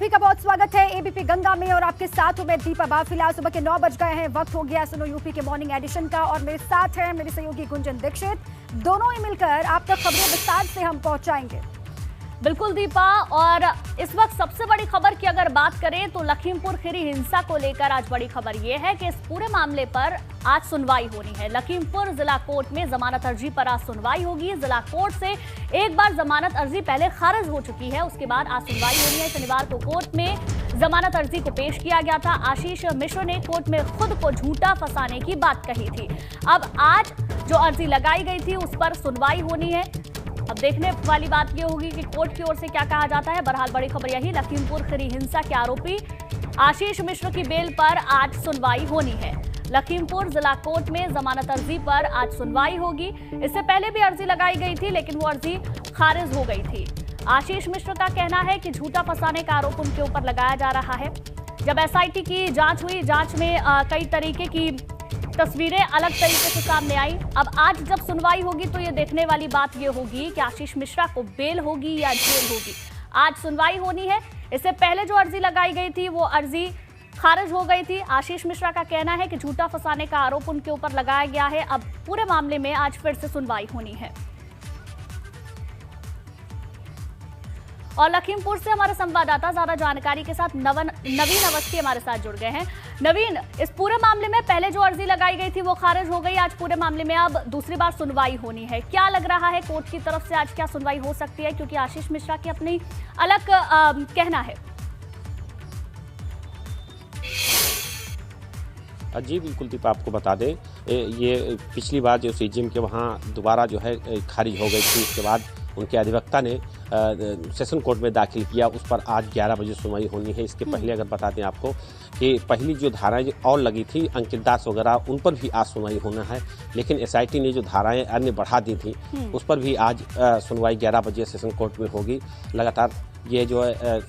सभी का बहुत स्वागत है एबीपी गंगा में और आपके साथ हूं मैं दीपा बाग। फिलहाल सुबह के 9 बज गए हैं, वक्त हो गया सुनो यूपी के मॉर्निंग एडिशन का और मेरे साथ है मेरे सहयोगी गुंजन दीक्षित। दोनों ही मिलकर आप तक खबरें विस्तार से हम पहुंचाएंगे। बिल्कुल दीपा, और इस वक्त सबसे बड़ी खबर की अगर बात करें तो लखीमपुर खीरी हिंसा को लेकर आज बड़ी खबर यह है कि इस पूरे मामले पर आज सुनवाई होनी है। लखीमपुर जिला कोर्ट में जमानत अर्जी पर आज सुनवाई होगी। जिला कोर्ट से एक बार जमानत अर्जी पहले खारिज हो चुकी है, उसके बाद आज सुनवाई होनी है। शनिवार को कोर्ट में जमानत अर्जी को पेश किया गया था। आशीष मिश्र ने कोर्ट में खुद को झूठा फंसाने की बात कही थी। अब आज जो अर्जी लगाई गई थी उस पर सुनवाई होनी है। अब देखने वाली बात यह होगी कि कोर्ट की ओर से क्या कहा जाता है। बहरहाल बड़ी खबर यही, लखीमपुर खीरी हिंसा के आरोपी आशीष मिश्र की बेल पर आज सुनवाई होनी है। लखीमपुर जिला कोर्ट में जमानत अर्जी पर आज सुनवाई होगी। इससे पहले भी अर्जी लगाई गई थी लेकिन वो अर्जी खारिज हो गई थी। आशीष मिश्र का कहना है कि झूठा फंसाने का आरोप उनके ऊपर लगाया जा रहा है। जब एसआईटी की जांच हुई, जांच में कई तरीके की तस्वीरें अलग तरीके से सामने आई। अब आज जब सुनवाई होगी तो ये देखने वाली बात ये होगी कि आशीष मिश्रा को बेल होगी या जेल होगी। आज सुनवाई होनी है। इससे पहले जो अर्जी लगाई गई थी वो अर्जी खारिज हो गई थी। आशीष मिश्रा का कहना है कि झूठा फंसाने का आरोप उनके ऊपर लगाया गया है। अब पूरे मामले में आज फिर से सुनवाई होनी है। और लखीमपुर से हमारे संवाददाता ज्यादा जानकारी के साथ नवीन अवस्थी हमारे साथ जुड़ गए हैं। नवीन, इस पूरे मामले में पहले जो अर्जी लगाई गई थी वो खारिज हो गई, आज पूरे मामले में अब दूसरी बार सुनवाई होनी है। क्या लग रहा है कोर्ट की तरफ से आज क्या सुनवाई हो सकती है, क्योंकि आशीष मिश्रा की अपनी अलग कहना है। जी बिल्कुल दीपा, आपको बता दें ये पिछली बार जो सीजीएम के वहाँ दोबारा जो है खारिज हो गई थी, उसके बाद उनके अधिवक्ता ने सेशन कोर्ट में दाखिल किया। उस पर आज 11 बजे सुनवाई होनी है। इसके पहले अगर बता दें आपको कि पहली जो धाराएं और लगी थी अंकित दास वगैरह, उन पर भी आज सुनवाई होना है। लेकिन एसआईटी ने जो धाराएं अन्य बढ़ा दी थी उस पर भी आज सुनवाई 11 बजे सेशन कोर्ट में होगी। लगातार ये जो है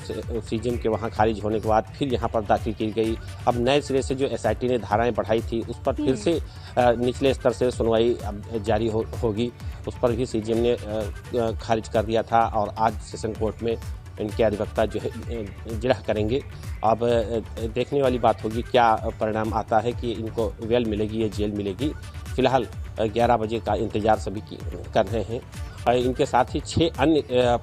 सीजीएम के वहाँ खारिज होने के बाद फिर यहाँ पर दाखिल की गई। अब नए सिरे से जो एसआईटी ने धाराएं बढ़ाई थी उस पर फिर से निचले स्तर से सुनवाई जारी होगी। उस पर भी सीजीएम ने खारिज कर दिया था और आज सेशन कोर्ट में इनके अधिवक्ता जो है जिरह करेंगे। अब देखने वाली बात होगी क्या परिणाम आता है कि इनको बेल मिलेगी या जेल मिलेगी। फिलहाल 11 बजे का इंतजार सभी कर रहे हैं। इनके साथ ही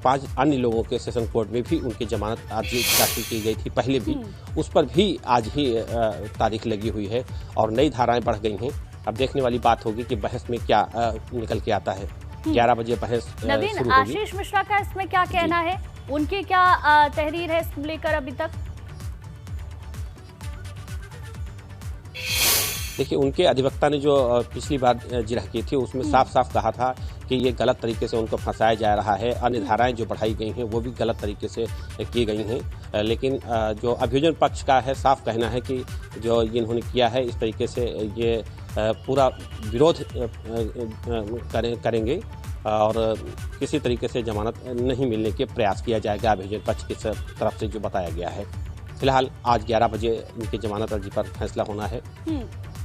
5 अन्य लोगों के सेशन कोर्ट में भी उनकी जमानत अर्जी दाखिल की गई थी पहले भी, उस पर भी आज ही तारीख लगी हुई है और नई धाराएं बढ़ गई हैं। अब देखने वाली बात होगी कि बहस में क्या निकल के आता है। 11 बजे बहस नवीन, शुरू होगी। आशीष मिश्रा का इसमें क्या कहना है, उनकी क्या तहरीर है इसको लेकर अभी तक? देखिए, उनके अधिवक्ता ने जो पिछली बार जिरह की थी उसमें साफ साफ कहा था कि ये गलत तरीके से उनको फंसाया जा रहा है। अन्य धाराएं जो बढ़ाई गई हैं वो भी गलत तरीके से की गई हैं। लेकिन जो अभियोजन पक्ष का है साफ कहना है कि जो इन्होंने किया है इस तरीके से ये पूरा विरोध करेंगे और किसी तरीके से जमानत नहीं मिलने के प्रयास किया जाएगा अभियोजन पक्ष की तरफ से जो बताया गया है। फिलहाल आज 11 बजे इनकी जमानत अर्जी पर फैसला होना है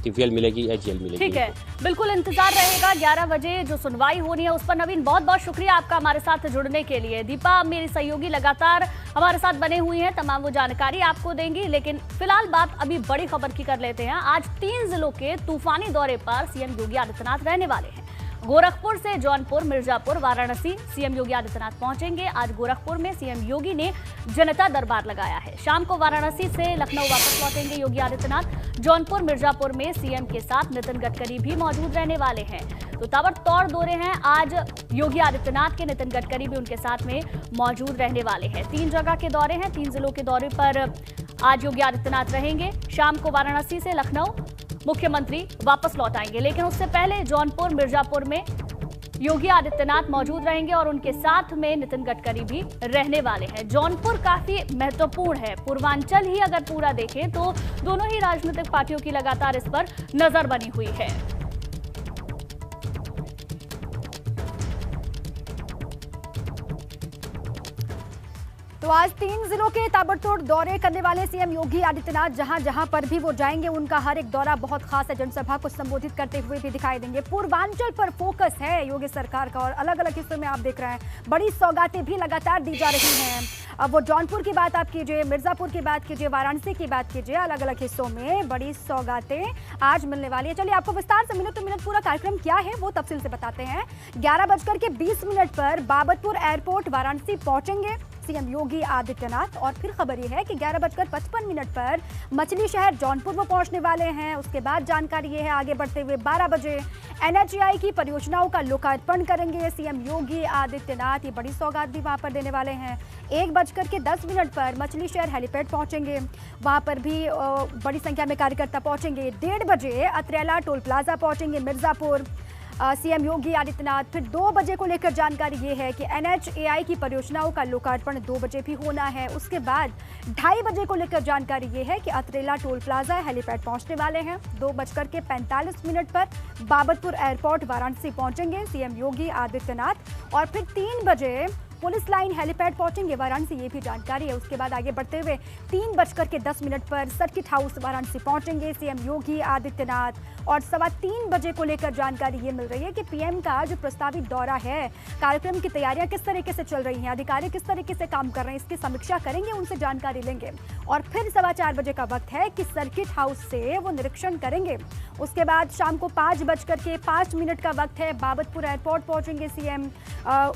कि बेल मिलेगी या जेल मिलेगी। ठीक है, बिल्कुल इंतजार रहेगा 11 बजे जो सुनवाई होनी है उस पर। नवीन, बहुत बहुत शुक्रिया आपका हमारे साथ जुड़ने के लिए। दीपा मेरी सहयोगी लगातार हमारे साथ बने हुई हैं, तमाम वो जानकारी आपको देंगी। लेकिन फिलहाल बात अभी बड़ी खबर की कर लेते हैं। आज 3 जिलों के तूफानी दौरे पर सीएम योगी आदित्यनाथ रहने वाले हैं। गोरखपुर से जौनपुर, मिर्जापुर, वाराणसी सीएम योगी आदित्यनाथ पहुंचेंगे। आज गोरखपुर में सीएम योगी ने जनता दरबार लगाया है। शाम को वाराणसी से लखनऊ वापस लौटेंगे योगी आदित्यनाथ। जौनपुर, मिर्जापुर में सीएम के साथ नितिन गडकरी भी मौजूद रहने वाले हैं। तो ताबड़तोड़ दौरे हैं आज योगी आदित्यनाथ के, नितिन गडकरी भी उनके साथ में मौजूद रहने वाले हैं। 3 जगह के दौरे हैं, 3 जिलों के दौरे पर आज योगी आदित्यनाथ रहेंगे। शाम को वाराणसी से लखनऊ मुख्यमंत्री वापस लौट आएंगे, लेकिन उससे पहले जौनपुर, मिर्जापुर में योगी आदित्यनाथ मौजूद रहेंगे और उनके साथ में नितिन गडकरी भी रहने वाले हैं। जौनपुर काफी महत्वपूर्ण है। पूर्वांचल ही अगर पूरा देखें तो दोनों ही राजनीतिक पार्टियों की लगातार इस पर नजर बनी हुई है। तो आज 3 जिलों के ताबड़तोड़ दौरे करने वाले सीएम योगी आदित्यनाथ जहां जहां पर भी वो जाएंगे उनका हर एक दौरा बहुत खास है। जनसभा को संबोधित करते हुए भी दिखाई देंगे। पूर्वांचल पर फोकस है योगी सरकार का और अलग अलग हिस्सों में आप देख रहे हैं बड़ी सौगातें भी लगातार दी जा रही हैं। अब वो जौनपुर की बात आप कीजिए, मिर्जापुर की बात कीजिए, वाराणसी की बात कीजिए, अलग अलग हिस्सों में बड़ी सौगातें आज मिलने वाली है। चलिए आपको विस्तार से मिनट टू मिनट पूरा कार्यक्रम क्या है वो तफसील से बताते हैं। 11:20 पर बाबतपुर एयरपोर्ट वाराणसी पहुंचेंगे सीएम योगी आदित्यनाथ और फिर खबर यह है कि 11:55 पर मछली शहर जौनपुर वो पहुंचने वाले हैं। उसके बाद जानकारी ये है आगे बढ़ते हुए 12 बजे एनएचएआई की परियोजनाओं का लोकार्पण करेंगे सीएम योगी आदित्यनाथ। ये बड़ी सौगात भी वहां पर देने वाले हैं। 1:10 पर मछली शहर हेलीपैड पहुंचेंगे, वहां पर भी बड़ी संख्या में कार्यकर्ता पहुंचेंगे। 1:30 बजे अत्रेला टोल प्लाजा पहुंचेंगे मिर्जापुर सीएम योगी आदित्यनाथ। फिर 2 बजे को लेकर जानकारी ये है कि एनएचएआई की परियोजनाओं का लोकार्पण 2 बजे भी होना है। उसके बाद 2:30 बजे को लेकर जानकारी ये है कि अत्रेला टोल प्लाजा हेलीपैड पहुंचने वाले हैं। 2:45 पर बाबतपुर एयरपोर्ट वाराणसी पहुंचेंगे सीएम योगी आदित्यनाथ और फिर 3 बजे पुलिस लाइन हेलीपैड पहुंचेंगे वाराणसी, ये भी जानकारी है। उसके बाद आगे बढ़ते हुए 3:10 पर सर्किट हाउस वाराणसी पहुंचेंगे सीएम योगी आदित्यनाथ और 3:15 बजे को लेकर जानकारी ये मिल रही है कि पीएम का जो प्रस्तावित दौरा है, कार्यक्रम की तैयारियां किस तरीके से चल रही हैं, अधिकारी किस तरीके से काम कर रहे हैं, इसकी समीक्षा करेंगे, उनसे जानकारी लेंगे और फिर 4:15 बजे का वक्त है कि सर्किट हाउस से वो निरीक्षण करेंगे। उसके बाद शाम को 5:05 का वक्त है, बाबतपुर एयरपोर्ट पहुंचेंगे सीएम।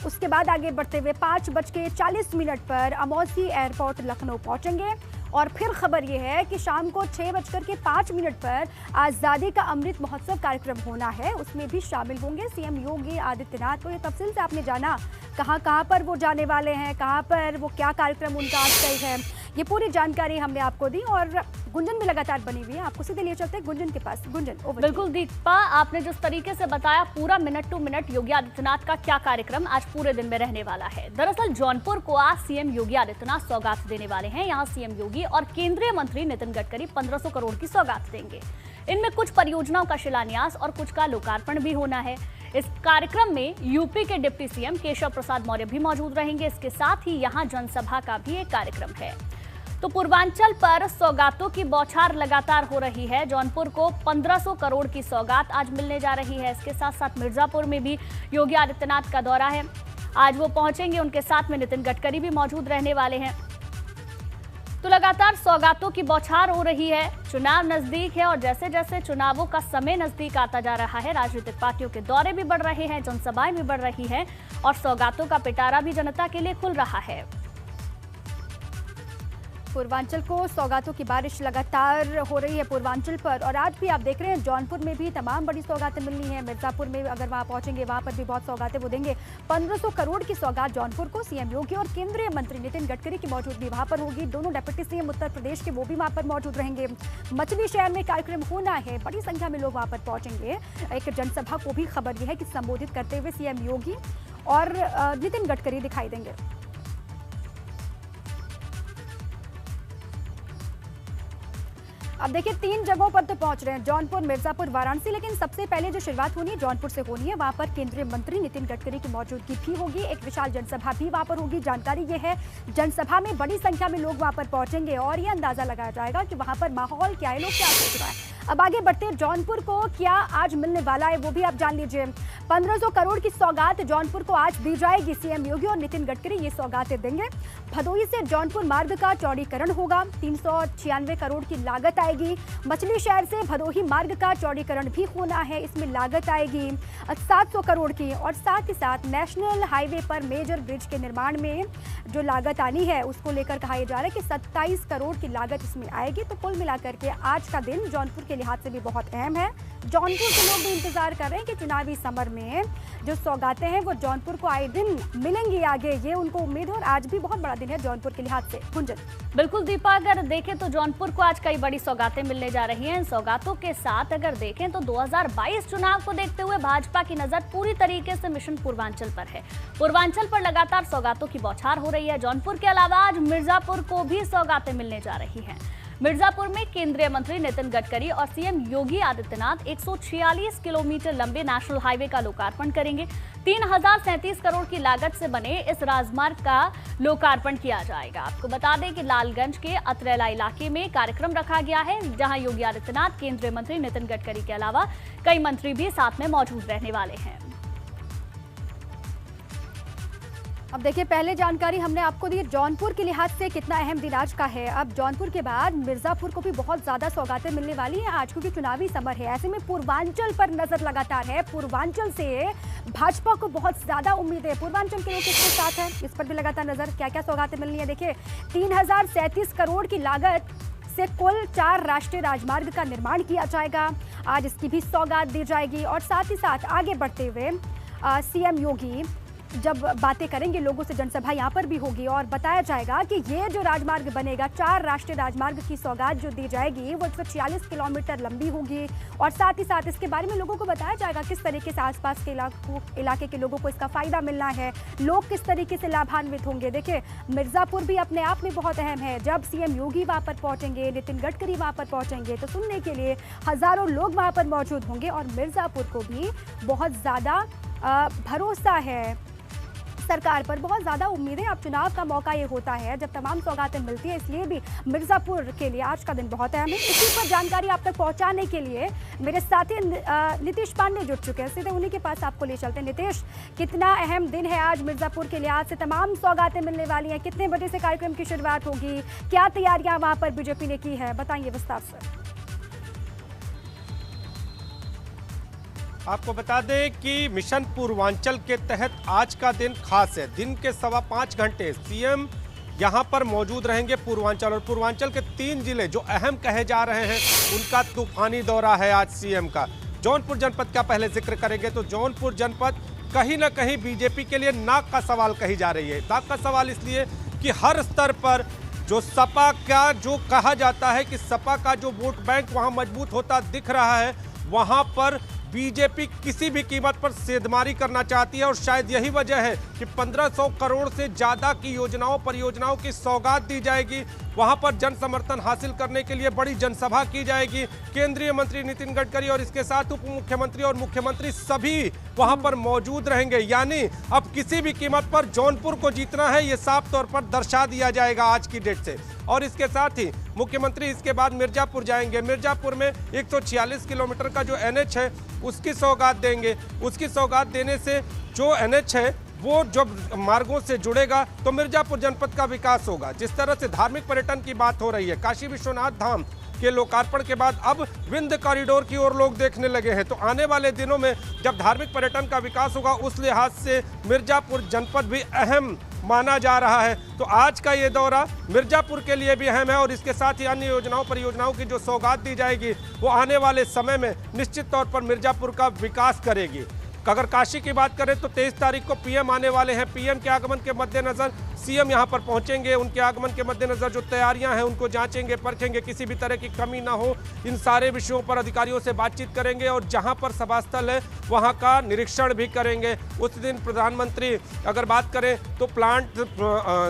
उसके बाद आगे बढ़ते हुए 5:40 पर अमौसी एयरपोर्ट लखनऊ पहुंचेंगे और फिर खबर यह है कि शाम को 6:05 पर आज़ादी का अमृत महोत्सव कार्यक्रम होना है, उसमें भी शामिल होंगे सीएम योगी आदित्यनाथ। तो ये तफसील से आपने जाना कहाँ पर वो जाने वाले हैं, कहाँ पर वो क्या कार्यक्रम उनका आज तय है, ये पूरी जानकारी हमने आपको दी और गुंजन भी लगातार बनी हुई है। आपको सीधे लिए चलते हैं गुंजन के पास। गुंजन ओवर। बिल्कुल दीपा, आपने जिस तरीके से बताया पूरा minute to minute Yogi Adityanath का क्या कार्यक्रम आज पूरे दिन में रहने वाला है। दरअसल जौनपुर को आज सीएम योगी आदित्यनाथ सौगात देने वाले हैं। यहाँ सीएम योगी और केंद्रीय मंत्री नितिन गडकरी 1500 करोड़ की सौगात देंगे। इनमें कुछ परियोजनाओं का शिलान्यास और कुछ का लोकार्पण भी होना है। इस कार्यक्रम में यूपी के डिप्टी सीएम केशव प्रसाद मौर्य भी मौजूद रहेंगे। इसके साथ ही यहाँ जनसभा का भी एक कार्यक्रम है। तो पूर्वांचल पर सौगातों की बौछार लगातार हो रही है। जौनपुर को 1500 करोड़ की सौगात आज मिलने जा रही है। इसके साथ साथ मिर्जापुर में भी योगी आदित्यनाथ का दौरा है, आज वो पहुंचेंगे। उनके साथ में नितिन गडकरी भी मौजूद रहने वाले हैं। तो लगातार सौगातों की बौछार हो रही है। चुनाव नजदीक है और जैसे जैसे चुनावों का समय नजदीक आता जा रहा है, राजनीतिक पार्टियों के दौरे भी बढ़ रहे हैं, जनसभाएं भी बढ़ रही हैं और सौगातों का पिटारा भी जनता के लिए खुल रहा है। पूर्वांचल को सौगातों की बारिश लगातार हो रही है पूर्वांचल पर और आज भी आप देख रहे हैं जौनपुर में भी तमाम बड़ी सौगातें मिलनी है। मिर्जापुर में अगर वहां पहुंचेंगे वहां पर भी बहुत सौगातें वो देंगे। 1500 करोड़ की सौगात जौनपुर को सीएम योगी और केंद्रीय मंत्री नितिन गडकरी की मौजूदगी वहां पर होगी। दोनों डिप्टी सीएम उत्तर प्रदेश के वो भी वहां पर मौजूद रहेंगे। मछली शहर में कार्यक्रम होना है, बड़ी संख्या में लोग वहां पर पहुंचेंगे। एक जनसभा को भी खबर यह है कि संबोधित करते हुए सीएम योगी और नितिन गडकरी दिखाई देंगे। अब देखिए 3 जगहों पर तो पहुंच रहे हैं, जौनपुर, मिर्जापुर, वाराणसी, लेकिन सबसे पहले जो शुरुआत होनी है जौनपुर से होनी है। वहां पर केंद्रीय मंत्री नितिन गडकरी की मौजूदगी भी होगी। एक विशाल जनसभा भी वहां पर होगी। जानकारी ये है जनसभा में बड़ी संख्या में लोग वहां पर पहुंचेंगे और ये अंदाजा लगाया जाएगा कि वहां पर माहौल क्या है, लोग क्या सोच रहे हैं। अब आगे बढ़ते हैं, जौनपुर को क्या आज मिलने वाला है वो भी आप जान लीजिए। 1500 करोड़ की सौगात जौनपुर को आज दी जाएगी। सीएम योगी और नितिन गडकरी ये सौगातें देंगे। भदोही से जौनपुर मार्ग का चौड़ीकरण होगा, 396 करोड़ की लागत आएगी। मछली शहर से भदोही मार्ग का चौड़ीकरण भी होना है, इसमें लागत आएगी 700 करोड़ की और साथ ही साथ नेशनल हाईवे पर मेजर ब्रिज के निर्माण में जो लागत आनी है उसको लेकर कहा जा रहा है कि 27 करोड़ की लागत इसमें आएगी। तो कुल मिलाकर के आज का दिन जौनपुर के लिहाज से भी बहुत अहम है। जौनपुर के लोग भी इंतजार कर रहे हैं कि चुनावी समर में जो सौगातें हैं वो जौनपुर को आए दिन मिलेंगी आगे, ये उनको उम्मीद है और आज भी बहुत बड़ा दिन है जौनपुर के लिहाज से। गुंजन। बिल्कुल दीपा, अगर देखें तो जौनपुर को आज कई बड़ी सौगातें मिलने जा रही हैं। इन सौगातों के साथ अगर देखें तो 2022 चुनाव को देखते हुए भाजपा की नजर पूरी तरीके से मिशन पूर्वांचल पर है। पूर्वांचल पर लगातार सौगातों की बौछार हो रही है। जौनपुर के अलावा आज मिर्जापुर को भी सौगातें मिलने जा रही हैं। मिर्जापुर में केंद्रीय मंत्री नितिन गडकरी और सीएम योगी आदित्यनाथ 146 किलोमीटर लंबे नेशनल हाईवे का लोकार्पण करेंगे। 3037 करोड़ की लागत से बने इस राजमार्ग का लोकार्पण किया जाएगा। आपको बता दें कि लालगंज के अतरेला इलाके में कार्यक्रम रखा गया है, जहां योगी आदित्यनाथ, केंद्रीय मंत्री नितिन गडकरी के अलावा कई मंत्री भी साथ में मौजूद रहने वाले हैं। अब देखिए, पहले जानकारी हमने आपको दी जौनपुर के लिहाज से कितना अहम दिन आज का है। अब जौनपुर के बाद मिर्जापुर को भी बहुत ज्यादा सौगातें मिलने वाली हैं आज, क्योंकि चुनावी समर है। ऐसे में पूर्वांचल पर नजर लगातार है। पूर्वांचल से भाजपा को बहुत ज्यादा उम्मीद है। पूर्वांचल के लोग किसके साथ हैं, इस पर भी लगातार नजर, क्या क्या सौगातें मिलनी है। देखिए, 3037 करोड़ की लागत से कुल 4 राष्ट्रीय राजमार्ग का निर्माण किया जाएगा। आज इसकी भी सौगात दी जाएगी। और साथ ही साथ आगे बढ़ते हुए सीएम योगी जब बातें करेंगे लोगों से, जनसभा यहाँ पर भी होगी और बताया जाएगा कि ये जो राजमार्ग बनेगा, 4 राष्ट्रीय राजमार्ग की सौगात जो दी जाएगी वो 146 किलोमीटर लंबी होगी। और साथ ही साथ इसके बारे में लोगों को बताया जाएगा किस तरीके से आसपास के इलाके के लोगों को इसका फायदा मिलना है, लोग किस तरीके से लाभान्वित होंगे। देखिए, मिर्जापुर भी अपने आप में बहुत अहम है। जब सीएम योगी वहाँ पर पहुँचेंगे, नितिन गडकरी वहाँ पर पहुँचेंगे, तो सुनने के लिए हजारों लोग वहाँ पर मौजूद होंगे। और मिर्जापुर को भी बहुत ज़्यादा भरोसा है सरकार पर, बहुत ज़्यादा उम्मीदें। अब चुनाव का मौका ये होता है जब तमाम सौगातें मिलती है, इसलिए भी मिर्जापुर के लिए आज का दिन बहुत अहम है। इसी पर जानकारी आप तक पहुंचाने के लिए मेरे साथी नीतीश पांडे जुट चुके हैं। सीधे उन्हीं के पास आपको ले चलते हैं। नीतीश, कितना अहम दिन है आज मिर्जापुर के लिए? आज से तमाम सौगातें मिलने वाली हैं। कितने बजे से कार्यक्रम की शुरुआत होगी, क्या तैयारियां वहाँ पर बीजेपी ने की है, बताइए विस्तार से। आपको बता दें कि मिशन पूर्वांचल के तहत आज का दिन खास है। दिन के 5.25 घंटे सीएम यहां पर मौजूद रहेंगे पूर्वांचल, और पूर्वांचल के 3 जिले जो अहम कहे जा रहे हैं उनका तूफानी दौरा है आज सीएम का। जौनपुर जनपद का पहले जिक्र करेंगे तो जौनपुर जनपद कहीं ना कहीं बीजेपी के लिए नाक का सवाल कही जा रही है। नाक का सवाल इसलिए कि हर स्तर पर जो सपा का जो कहा जाता है कि सपा का जो वोट बैंक वहां मजबूत होता दिख रहा है, वहां पर बीजेपी किसी भी कीमत पर सेंधमारी करना चाहती है। और शायद यही वजह है कि 1500 करोड़ से ज्यादा की परियोजनाओं की सौगात दी जाएगी। वहां पर जन समर्थन हासिल करने के लिए बड़ी जनसभा की जाएगी। केंद्रीय मंत्री नितिन गडकरी और इसके साथ उप मुख्यमंत्री और मुख्यमंत्री सभी वहां पर मौजूद रहेंगे। यानी अब किसी भी कीमत पर जौनपुर को जीतना है, ये साफ तौर पर दर्शा दिया जाएगा आज की डेट से। और इसके साथ ही मुख्यमंत्री इसके बाद मिर्जापुर जाएंगे। मिर्जापुर में 146 किलोमीटर का जो NH है उसकी सौगात देंगे। उसकी सौगात देने से जो NH है वो जब मार्गों से जुड़ेगा तो मिर्जापुर जनपद का विकास होगा। जिस तरह से धार्मिक पर्यटन की बात हो रही है, काशी विश्वनाथ धाम के लोकार्पण के बाद अब विंध्य कॉरिडोर की ओर लोग देखने लगे हैं। तो आने वाले दिनों में जब धार्मिक पर्यटन का विकास होगा, उस लिहाज से मिर्जापुर जनपद भी अहम माना जा रहा है। तो आज का ये दौरा मिर्जापुर के लिए भी अहम है। और इसके साथ ही अन्य परियोजनाओं की जो सौगात दी जाएगी वो आने वाले समय में निश्चित तौर पर मिर्जापुर का विकास करेगी। अगर काशी की बात करें तो 23 तारीख को पीएम आने वाले हैं। पीएम के आगमन के मद्देनजर सीएम यहां पर पहुंचेंगे। उनके आगमन के मद्देनजर जो तैयारियां हैं उनको जांचेंगे, परखेंगे, किसी भी तरह की कमी ना हो। इन सारे विषयों पर अधिकारियों से बातचीत करेंगे और जहां पर सभा स्थल है वहां का निरीक्षण भी करेंगे। उस दिन प्रधानमंत्री अगर बात करें तो प्लांट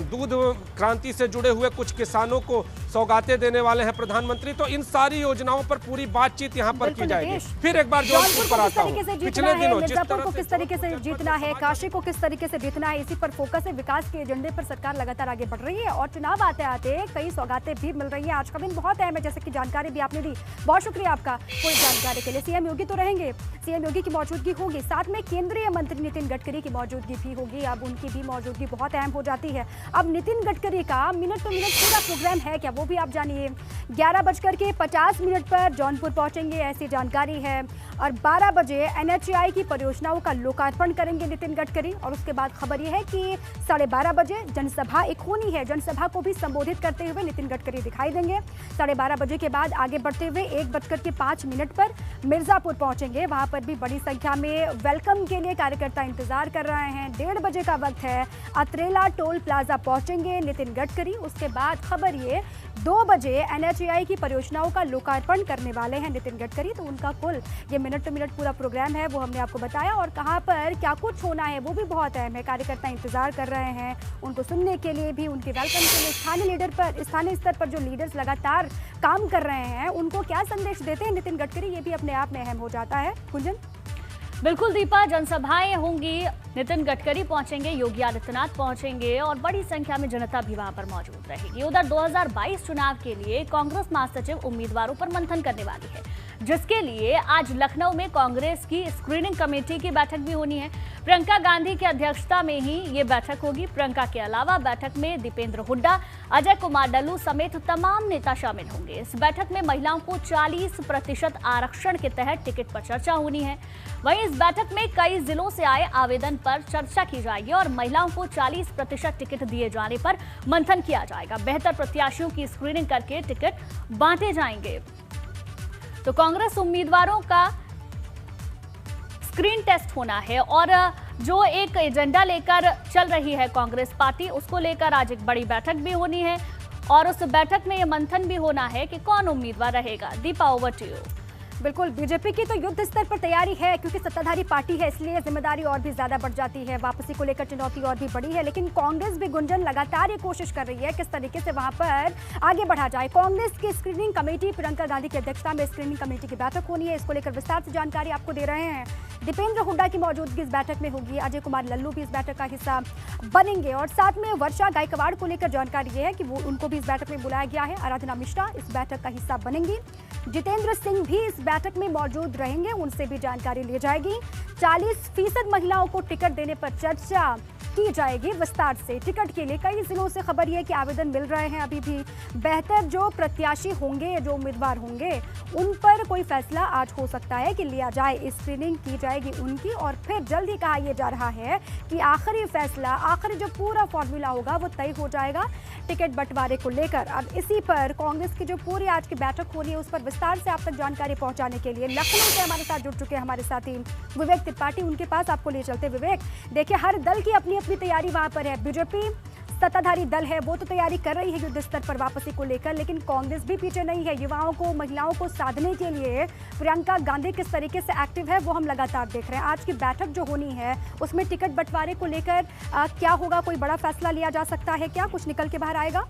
दूध क्रांति से जुड़े हुए कुछ किसानों को सौगातें देने वाले हैं प्रधानमंत्री। तो इन सारी योजनाओं पर पूरी बातचीत यहाँ पर की जाएगी। फिर एक बार जौनपुर पर आता हूँ। पिछले दिनों मिर्जापुर को किस तरीके से जीतना है, काशी को किस तरीके से जीतना है, इसी पर फोकस है। विकास के एजेंडे पर सरकार लगातार आगे बढ़ रही है और चुनाव आते आते कई सौगातें भी मिल रही हैं। आज का दिन बहुत अहम है, जैसे कि जानकारी भी आपने दी। बहुत शुक्रिया आपका पूरी जानकारी के लिए। सीएम योगी तो रहेंगे, सीएम योगी की मौजूदगी होगी, साथ में केंद्रीय मंत्री नितिन गडकरी की मौजूदगी भी होगी। अब उनकी भी मौजूदगी बहुत अहम हो जाती है। अब नितिन गडकरी का मिनट टू मिनट पूरा प्रोग्राम है क्या, वो भी आप जानिए। 11:50 पर जौनपुर पहुंचेंगे, ऐसी जानकारी है। और 12 बजे NHAI की परियोजनाओं का लोकार्पण करेंगे नितिन गडकरी। और उसके बाद खबर यह है कि 12:30 बजे जनसभा एक होनी है, जनसभा को भी संबोधित करते हुए नितिन गडकरी दिखाई देंगे। 12:30 बजे के बाद आगे बढ़ते हुए 1:05 पर मिर्जापुर पहुंचेंगे। वहां पर भी बड़ी संख्या में वेलकम के लिए कार्यकर्ता इंतजार कर रहे हैं। 1:30 बजे का वक्त है, अतरेला टोल प्लाजा पहुंचेंगे नितिन गडकरी। उसके बाद खबर ये 2 बजे NHAI की परियोजनाओं का लोकार्पण करने वाले हैं नितिन गडकरी। तो उनका कुल ये मिनट टू मिनट पूरा प्रोग्राम है वो हमने आपको बताया, और कहाँ पर क्या कुछ होना है वो भी बहुत अहम है। कार्यकर्ता इंतजार कर रहे हैं उनको सुनने के लिए भी, उनके वेलकम के लिए। स्थानीय स्तर पर जो लीडर्स लगातार काम कर रहे हैं उनको क्या संदेश देते हैं नितिन गडकरी, ये भी अपने आप में अहम हो जाता है। कुंजन। बिल्कुल दीपा, जनसभाएं होंगी, नितिन गडकरी पहुंचेंगे, योगी आदित्यनाथ पहुंचेंगे और बड़ी संख्या में जनता भी वहां पर मौजूद रहेगी। उधर 2022 चुनाव के लिए कांग्रेस महासचिव उम्मीदवारों पर मंथन करने वाली है, जिसके लिए आज लखनऊ में कांग्रेस की स्क्रीनिंग कमेटी की बैठक भी होनी है। प्रियंका गांधी की अध्यक्षता में ही ये बैठक होगी। प्रियंका के अलावा बैठक में दीपेंद्र हुड्डा, अजय कुमार लल्लू समेत तमाम नेता शामिल होंगे। इस बैठक में महिलाओं को 40% आरक्षण के तहत टिकट पर चर्चा होनी है। वहीं इस बैठक में कई जिलों से आए आवेदन पर चर्चा की जाएगी और महिलाओं को 40% टिकट दिए जाने पर मंथन किया जाएगा। बेहतर प्रत्याशियों की स्क्रीनिंग करके टिकट बांटे जाएंगे। तो कांग्रेस उम्मीदवारों का स्क्रीन टेस्ट होना है और जो एक एजेंडा लेकर चल रही है कांग्रेस पार्टी, उसको लेकर आज एक बड़ी बैठक भी होनी है और उस बैठक में यह मंथन भी होना है कि कौन उम्मीदवार रहेगा। Deepa, over to you. बिल्कुल, बीजेपी की तो युद्ध स्तर पर तैयारी है, क्योंकि सत्ताधारी पार्टी है इसलिए जिम्मेदारी और भी ज्यादा बढ़ जाती है। वापसी को लेकर चुनौती और भी बड़ी है, लेकिन कांग्रेस भी गुंजन लगातार ये कोशिश कर रही है किस तरीके से वहां पर आगे बढ़ा जाए। कांग्रेस की स्क्रीनिंग कमेटी, प्रियंका गांधी की अध्यक्षता में स्क्रीनिंग कमेटी की बैठक होनी है। इसको लेकर विस्तार से जानकारी आपको दे रहे हैं। दीपेंद्र हुड्डा की मौजूदगी इस बैठक में होगी। अजय कुमार लल्लू भी इस बैठक का हिस्सा बनेंगे और साथ में वर्षा गायकवाड़ को लेकर जानकारी ये है कि वो उनको भी इस बैठक में बुलाया गया है। आराधना मिश्रा इस बैठक का हिस्सा बनेंगी। जितेंद्र सिंह भी इस बैठक में मौजूद रहेंगे, उनसे भी जानकारी ली जाएगी। 40% महिलाओं को टिकट देने पर चर्चा की जाएगी विस्तार से। टिकट के लिए कई जिलों से खबर यह है कि आवेदन मिल रहे हैं अभी भी। बेहतर जो प्रत्याशी होंगे, जो उम्मीदवार होंगे, उन पर कोई फैसला आज हो सकता है कि लिया जाए। स्क्रीनिंग की जाएगी उनकी और फिर जल्द ही कहा यह जा रहा है कि आखिरी फैसला, आखिरी जो पूरा फॉर्मूला होगा वो तय हो जाएगा टिकट बंटवारे को लेकर। अब इसी पर कांग्रेस की जो पूरी आज की बैठक होनी है उस पर विस्तार से आप तक जानकारी पहुंचाने के लिए लखनऊ से हमारे साथ जुड़ चुके हैं हमारे साथी विवेक त्रिपाठी। उनके पास आपको ले चलते। विवेक, देखिए हर दल की अपनी अपनी तैयारी वहां पर है। बीजेपी सत्ताधारी दल है, वो तो तैयारी कर रही है युद्ध स्तर पर वापसी को लेकर, लेकिन कांग्रेस भी पीछे नहीं है। युवाओं को, महिलाओं को साधने के लिए प्रियंका गांधी किस तरीके से एक्टिव है वो हम लगातार देख रहे हैं। आज की बैठक जो होनी है उसमें टिकट बंटवारे को लेकर क्या होगा, कोई बड़ा फैसला लिया जा सकता है क्या, कुछ निकल के बाहर आएगा?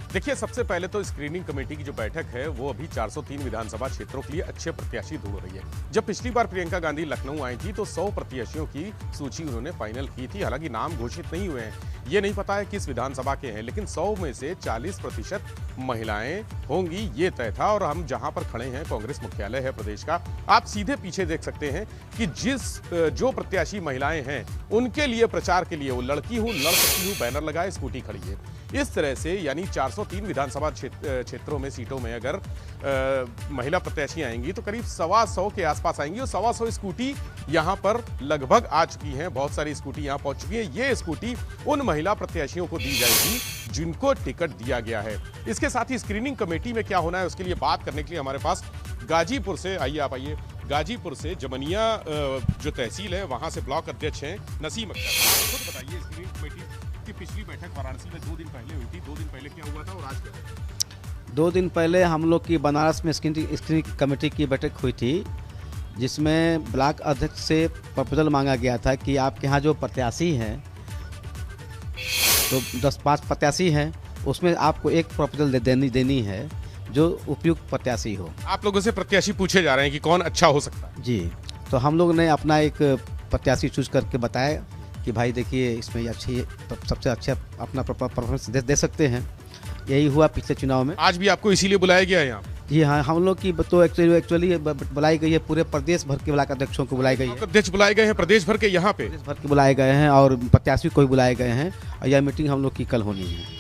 देखिए, सबसे पहले तो स्क्रीनिंग कमेटी की जो बैठक है वो अभी 403 विधानसभा क्षेत्रों के लिए अच्छे प्रत्याशी ढूंढ रही है। जब पिछली बार प्रियंका गांधी लखनऊ आई थी तो 100 प्रत्याशियों की सूची उन्होंने फाइनल की थी। हालांकि नाम घोषित नहीं हुए हैं, ये नहीं पता है किस विधानसभा के हैं, लेकिन 100 में से 40% महिलाएं होंगी ये तय था। और हम जहां पर खड़े हैं, कांग्रेस मुख्यालय है प्रदेश का, आप सीधे पीछे देख सकते हैं कि जो प्रत्याशी महिलाएं हैं उनके लिए प्रचार के लिए वो लड़की हूं, लड़ सकती हूं बैनर लगाए, स्कूटी खड़ी है। इस तरह से यानी 403 विधानसभा क्षेत्रों में सीटों में अगर महिला प्रत्याशी आएंगी तो करीब 125 के आसपास आएंगी और 125 स्कूटी यहां पर लगभग आ चुकी हैं। बहुत सारी स्कूटी यहां पहुंच चुकी है। ये स्कूटी उन महिला प्रत्याशियों को दी जाएगी जिनको टिकट दिया गया है। इसके साथ ही स्क्रीनिंग कमेटी में क्या होना है उसके लिए बात करने के लिए हमारे पास गाजीपुर से आप आइए। गाजीपुर से जमनिया जो तहसील है वहां से ब्लॉक अध्यक्ष हैं नसीम अख्तर। खुद बताइए, स्क्रीनिंग कमेटी की पिछली बैठक वाराणसी में 2 दिन पहले हुई थी। 2 दिन पहले क्या हुआ था और आज क्या हुआ? 2 दिन पहले हम लोग की बनारस में स्क्रीनिंग कमेटी की बैठक हुई थी, जिसमें ब्लॉक अध्यक्ष से प्रपोजल मांगा गया था कि आपके यहाँ जो प्रत्याशी हैं, तो 10-5 प्रत्याशी हैं, उसमें आपको एक प्रपोजल देनी है जो उपयुक्त प्रत्याशी हो। आप लोगों से प्रत्याशी पूछे जा रहे हैं कि कौन अच्छा हो सकता है? जी, तो हम लोग ने अपना एक प्रत्याशी चूज करके बताया कि भाई देखिए इसमें ये अच्छी, सबसे अच्छा अपना परफॉर्मेंस दे सकते हैं। यही हुआ पिछले चुनाव में। आज भी आपको इसीलिए बुलाया गया है यहाँ? जी हाँ, हम लोग की तो एक्चुअली बुलाई गई है, पूरे प्रदेश भर के ब्लॉक अध्यक्षों को बुलाई गई है। अध्यक्ष बुलाए गए हैं प्रदेश भर के, यहाँ पे प्रदेश भर के बुलाए गए हैं और प्रत्याशी को भी बुलाए गए हैं और यह मीटिंग हम लोग की कल होनी है।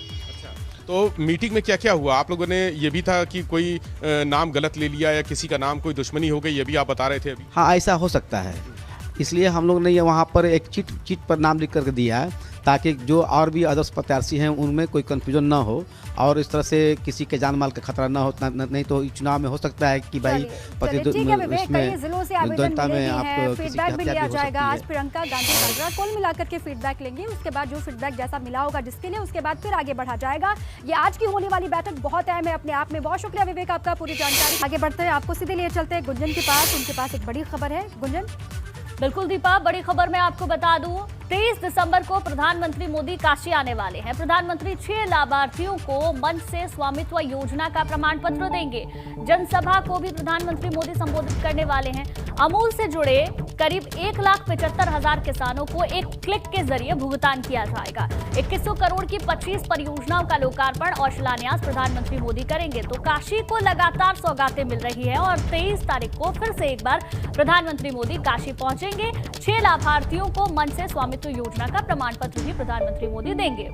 तो मीटिंग में क्या क्या हुआ? आप लोगों ने ये भी था कि कोई नाम गलत ले लिया या किसी का नाम कोई दुश्मनी हो गई, ये भी आप बता रहे थे अभी? हाँ, ऐसा हो सकता है, इसलिए हम लोग ने ये वहाँ पर एक चिट पर नाम लिख करके दिया है ताकि जो और भी अदर्स प्रत्याशी हैं उनमें कोई कन्फ्यूजन ना हो और इस तरह से किसी के जान माल का खतरा ना हो। नहीं तो चुनाव में हो सकता है कि भाई ठीक है विवेक, कई जिलों से आवेदन मिले हैं, फीडबैक भी लिया जाएगा। आज प्रियंका गांधी वाड्रा कुल मिलाकर के फीडबैक लेंगे, उसके बाद जो फीडबैक जैसा मिला होगा जिसके लिए, उसके बाद फिर आगे बढ़ा जाएगा। ये आज की होने वाली बैठक बहुत अहम है अपने आप में। बहुत शुक्रिया विवेक आपका पूरी जानकारी। आगे बढ़ते हैं, आपको सीधे लिए चलते हैं गुंजन के पास, उनके पास एक बड़ी खबर है। गुंजन। बिल्कुल दीपा, बड़ी खबर मैं आपको बता दूं, 23 दिसंबर को प्रधानमंत्री मोदी काशी आने वाले हैं। प्रधानमंत्री 6 लाभार्थियोों को मंच से स्वामित्व योजना का प्रमाण पत्र देंगे। जनसभा को भी प्रधानमंत्री मोदी संबोधित करने वाले हैं। अमूल से जुड़े करीब 1,75,000 किसानों को एक क्लिक के जरिए भुगतान किया जाएगा। 2100 करोड़ की 25 परियोजनाओं का लोकार्पण और शिलान्यास प्रधानमंत्री मोदी करेंगे। तो काशी को लगातार सौगातें मिल रही है और 23 तारीख को फिर से एक बार प्रधानमंत्री मोदी काशी पहुंचेंगे। 6 लाभार्थियों को मंच से स्वामित्व योजना का प्रमाण पत्र भी प्रधानमंत्री मोदी देंगे।